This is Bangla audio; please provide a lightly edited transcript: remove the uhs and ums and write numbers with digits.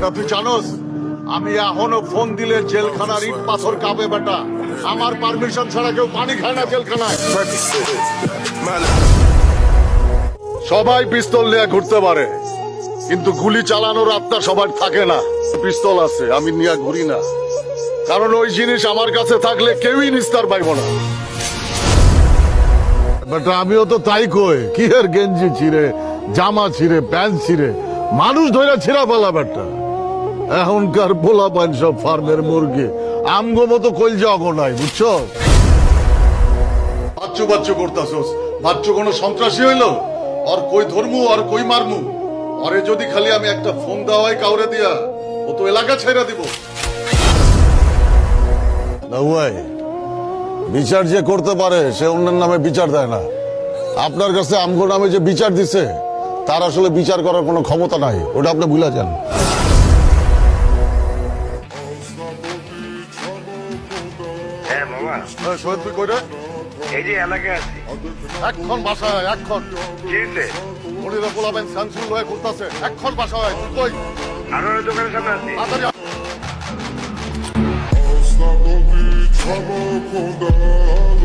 বেটা তুই জানোস আমি এখনো ফোন দিলে জেলখানার ইট পাথর কাঁপে বেটা। আমার পারমিশন ছাড়া কেউ পানি খায় না জেলখানায়। সবাই পিস্তল নিয়ে ঘুরতে পারে, কিন্তু গুলি চালানোর আত্মা সবার থাকে না। পিস্তল আছে, আমি নিয়ে ঘুরি না, কারণ ওই জিনিস আমার কাছে থাকলে কেউই নিস্তার পাইব না। বেটা আমিও তো তাই কই, কি এর গেঞ্জি ছিঁড়ে, জামা ছিঁড়ে, প্যান্ট ছিঁড়ে, মানুষ ধরে ছিঁড়া ফেলা বেটা। এখনকার পোলা পান সব ফার্মের মুরগি, আমগো মতো কইল অগ নাই, বুঝছো? বাচ্চু বাচ্চু করতাছস, বাচ্চু কোনো সন্ত্রাসী হইলো? আর কই ধর্মু আর কই মারমু? আরে যদি খালি আমি একটা ফোন দেওয়াই কাউরে দিয়া, ও তো এলাকা ছেড়ে দিব। না ভাই, বিচার যে করতে পারে সে অন্যের নামে বিচার দেয় না। আপনার কাছে আমগো নামে যে বিচার দিছে তার আসলে বিচার করার কোনো ক্ষমতা নাই, ওটা আপনি ভুলে যান। হ্যাঁ মামা, শহীদ তুই কই রে? এই যে এলাকায় আছি। এক্ষণ বাসায় আয়, এক্ষণ। কি হয়েছে? মনিরা পোলাবেন স্যামসুল হয়ে ঘুরতাছে, এক্ষণ বাসায় আয়, তুই কই? আরো দোকানের সামনে আছি। তাড়াতাড়ি আয়। Trouble, trouble,